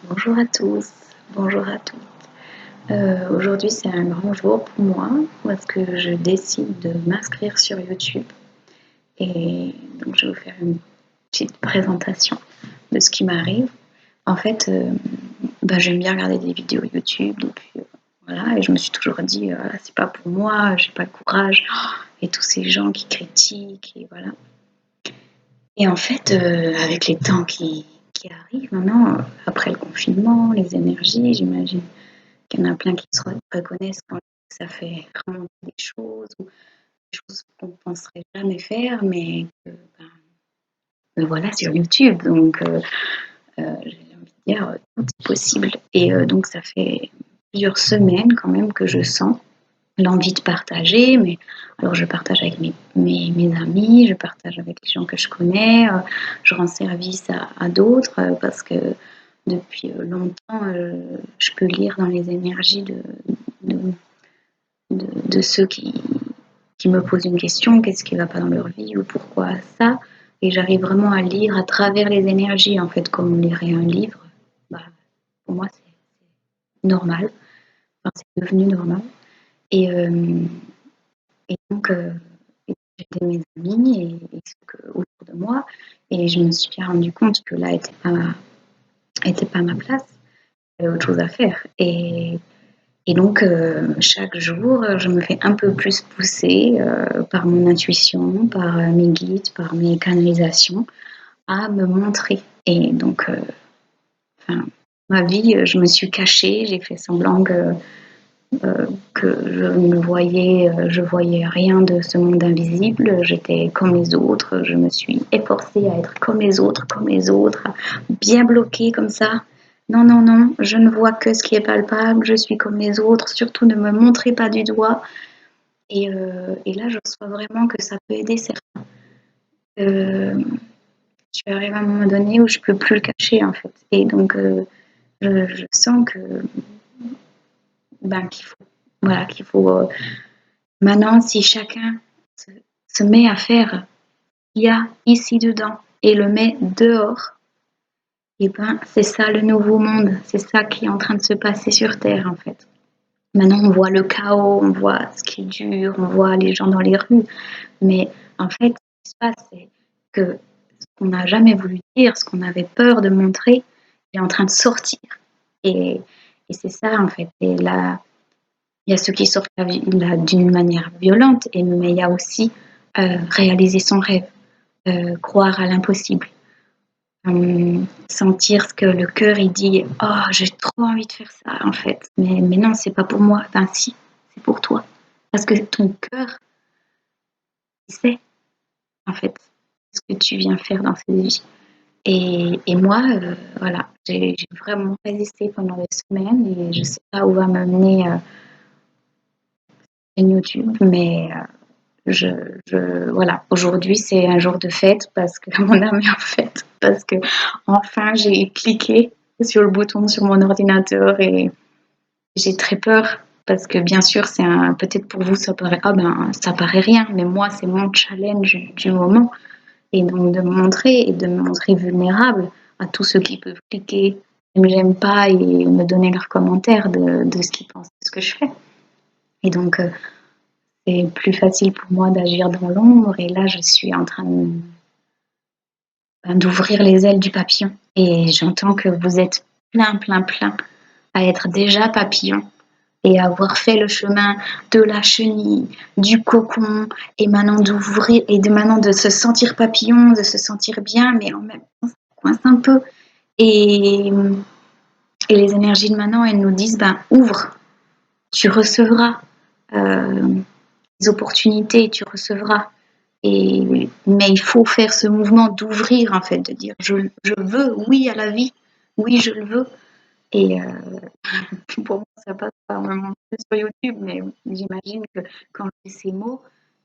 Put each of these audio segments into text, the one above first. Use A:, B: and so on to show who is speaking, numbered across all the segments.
A: Bonjour à tous, bonjour à toutes. Aujourd'hui, c'est un grand jour pour moi parce que je décide de m'inscrire sur YouTube et donc je vais vous faire une petite présentation de ce qui m'arrive. En fait, j'aime bien regarder des vidéos YouTube depuis, voilà, et je me suis toujours dit: «Ah, c'est pas pour moi, j'ai pas le courage» et tous ces gens qui critiquent et voilà. Et en fait, avec les temps qui arrivent maintenant, après le confinement, les énergies, j'imagine qu'il y en a plein qui se reconnaissent quand ça fait remonter des choses ou des choses qu'on ne penserait jamais faire, mais que, me voilà sur YouTube. Donc, j'ai envie de dire, tout est possible. Et donc, ça fait plusieurs semaines quand même que je sens l'envie de partager. Mais alors, je partage avec mes amis, je partage avec les gens que je connais, je rends service à d'autres parce que depuis longtemps, je peux lire dans les énergies de, de ceux qui me posent une question, qu'est-ce qui ne va pas dans leur vie ou pourquoi ça. Et j'arrive vraiment à lire à travers les énergies, en fait, comme on lirait un livre. Bah, pour moi, c'est normal. Enfin, c'est devenu normal. Et, euh, et donc, j'étais mes amis et ceux autour de moi. Et je me suis bien rendu compte que là était pas ma place. Il y avait autre chose à faire. Et donc, chaque jour, je me fais un peu plus pousser par mon intuition, par mes guides, par mes canalisations, à me montrer. Et donc, enfin, ma vie, je me suis cachée, j'ai fait semblant que je voyais rien de ce monde invisible. J'étais comme les autres, je me suis efforcée à être comme les autres, bien bloquée comme ça. Non, non, non, je ne vois que ce qui est palpable, je suis comme les autres, surtout ne me montrez pas du doigt. Et là, je reçois vraiment que ça peut aider certains. Euh, tu arrives à un moment donné où je peux plus le cacher en fait. Et donc, je sens que qu'il faut, voilà, qu'il faut maintenant, si chacun se, se met à faire ce qu'il y a ici dedans et le met dehors, et ben c'est ça le nouveau monde, c'est ça qui est en train de se passer sur Terre en fait. Maintenant, on voit le chaos, on voit ce qui est dur, on voit les gens dans les rues, mais en fait, ce qui se passe, c'est que ce qu'on n'a jamais voulu dire, ce qu'on avait peur de montrer, est en train de sortir. Et, et c'est ça en fait. Et là, il y a ceux qui sortent d'une manière violente, mais il y a aussi réaliser son rêve, croire à l'impossible, sentir ce que le cœur il dit, oh j'ai trop envie de faire ça en fait, mais non c'est pas pour moi, enfin si, c'est pour toi, parce que ton cœur il sait en fait ce que tu viens faire dans cette vie. Et moi, voilà, j'ai vraiment résisté pendant des semaines et je sais pas où va m'amener YouTube, mais je, voilà, aujourd'hui c'est un jour de fête parce que mon âme est en fête, parce que enfin j'ai cliqué sur le bouton sur mon ordinateur et j'ai très peur parce que bien sûr c'est peut-être pour vous ça paraît ça paraît rien, mais moi c'est mon challenge du moment et donc de me montrer et de me montrer vulnérable à tous ceux qui peuvent cliquer j'aime pas et me donner leurs commentaires de ce qu'ils pensent de ce que je fais. Et donc c'est plus facile pour moi d'agir dans l'ombre et là je suis en train d'ouvrir les ailes du papillon et j'entends que vous êtes plein plein plein à être déjà papillon et à avoir fait le chemin de la chenille, du cocon et maintenant d'ouvrir et de maintenant de se sentir papillon, de se sentir bien mais en même temps ça coince un peu et, et les énergies de maintenant elles nous disent ouvre, tu recevras des opportunités, tu recevras. Mais il faut faire ce mouvement d'ouvrir, en fait, de dire je veux, oui à la vie, oui, je le veux. Et pour moi, ça passe par me montrer sur YouTube, mais j'imagine que quand je dis ces mots,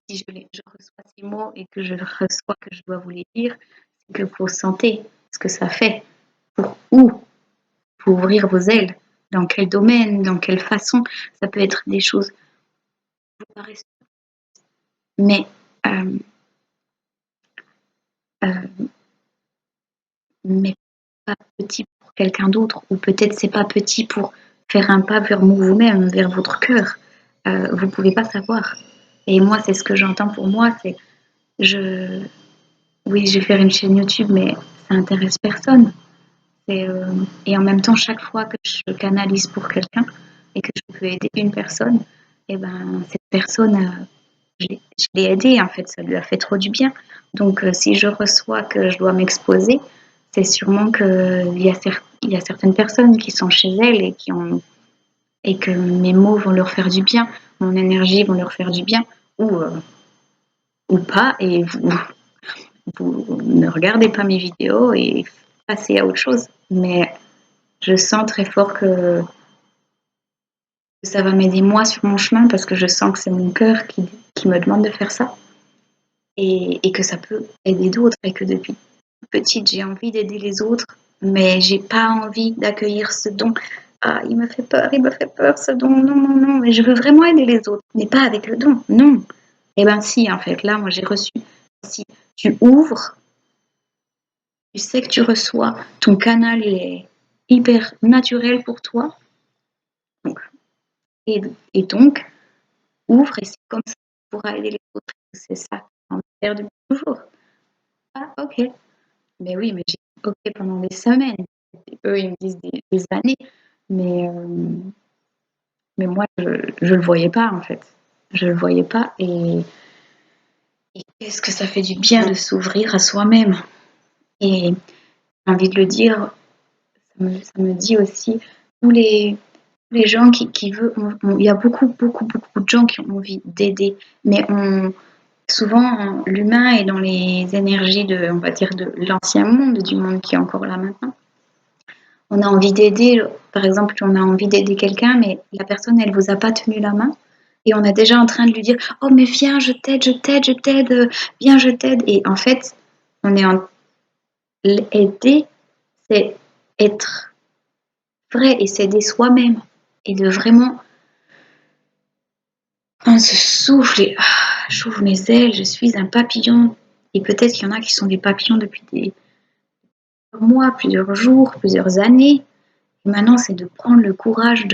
A: si je reçois ces mots et que je reçois que je dois vous les dire, c'est que vous sentez ce que ça fait. Pour où? Pour ouvrir vos ailes. Dans quel domaine? Dans quelle façon? Ça peut être des choses qui vous paraissent. Mais euh, euh, mais pas petit pour quelqu'un d'autre, ou peut-être c'est pas petit pour faire un pas vers vous-même, vers votre cœur. Vous pouvez pas savoir. Et moi, c'est ce que j'entends pour moi, c'est je oui, je vais faire une chaîne YouTube, mais ça intéresse personne. Et en même temps, chaque fois que je canalise pour quelqu'un et que je peux aider une personne, et ben cette personne, je l'ai aidée en fait, ça lui a fait trop du bien. Donc si je reçois que je dois m'exposer, c'est sûrement il y a certaines personnes qui sont chez elles et que mes mots vont leur faire du bien, mon énergie vont leur faire du bien, ou, euh, ou pas, et vous ne regardez pas mes vidéos et passez à autre chose. Mais je sens très fort que ça va m'aider moi sur mon chemin parce que je sens que c'est mon cœur qui me demande de faire ça et que ça peut aider d'autres et que depuis petite j'ai envie d'aider les autres mais j'ai pas envie d'accueillir ce don. Ah, il me fait peur ce don, non, non, non, mais je veux vraiment aider les autres, mais pas avec le don, non. Eh ben si, en fait, là, moi j'ai reçu. Si tu ouvres, tu sais que tu reçois, ton canal il est hyper naturel pour toi, donc, et, et donc ouvre et c'est comme ça que tu pourras aider les autres. C'est ça qu'on va faire depuis toujours. Ah, ok. Mais oui, mais j'ai dit ok pendant des semaines. Et eux, ils me disent des années. Mais, euh, mais moi, je le voyais pas, en fait. Je le voyais pas. Et qu'est-ce que ça fait du bien de s'ouvrir à soi-même. Et j'ai envie de le dire, ça me dit aussi, tous les gens qui veulent, il y a beaucoup, beaucoup, beaucoup de gens qui ont envie d'aider, mais souvent, l'humain est dans les énergies on va dire, de l'ancien monde, du monde qui est encore là maintenant. On a envie d'aider, par exemple, on a envie d'aider quelqu'un, mais la personne, elle vous a pas tenu la main. Et on est déjà en train de lui dire, oh, mais viens, je t'aide, je t'aide, je t'aide, viens, je t'aide. Et en fait, on est en aider, c'est être vrai et s'aider soi-même. Et de vraiment prendre ce souffle et j'ouvre mes ailes, je suis un papillon. Et peut-être qu'il y en a qui sont des papillons depuis des mois, plusieurs jours, plusieurs années. Et maintenant, c'est de prendre le courage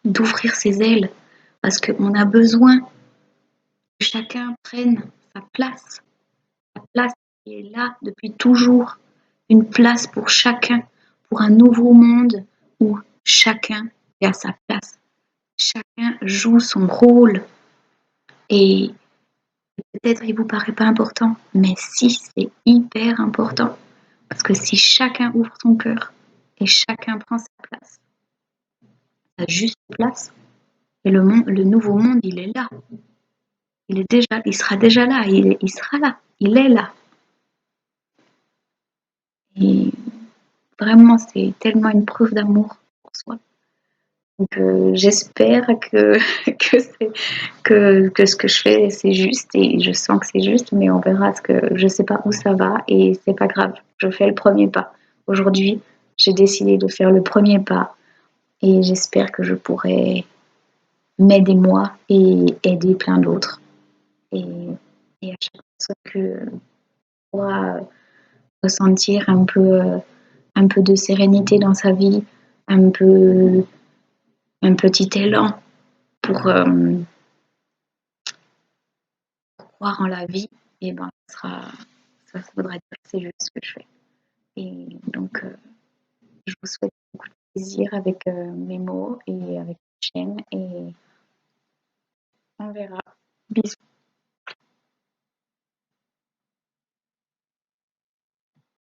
A: d'ouvrir ses ailes parce qu'on a besoin que chacun prenne sa place qui est là depuis toujours, une place pour chacun, pour un nouveau monde où chacun est à sa place, chacun joue son rôle et peut-être il vous paraît pas important, mais si c'est hyper important parce que si chacun ouvre son cœur et chacun prend sa place, sa juste place, et le nouveau monde, il est là. Il sera déjà là. Il sera là. Il est là. Et vraiment, c'est tellement une preuve d'amour pour soi. Donc, j'espère que ce que je fais, c'est juste et je sens que c'est juste, mais on verra je sais pas où ça va et c'est pas grave. Je fais le premier pas. Aujourd'hui, j'ai décidé de faire le premier pas et j'espère que je pourrai m'aider moi et aider plein d'autres. Et, et à chaque personne que pourra ressentir un peu de sérénité dans sa vie, un peu, un petit élan pour croire en la vie, et ben ça voudra dire que c'est juste ce que je fais. Et donc, je vous souhaite beaucoup de plaisir avec mes mots et avec la chaîne, et on verra. Bisous.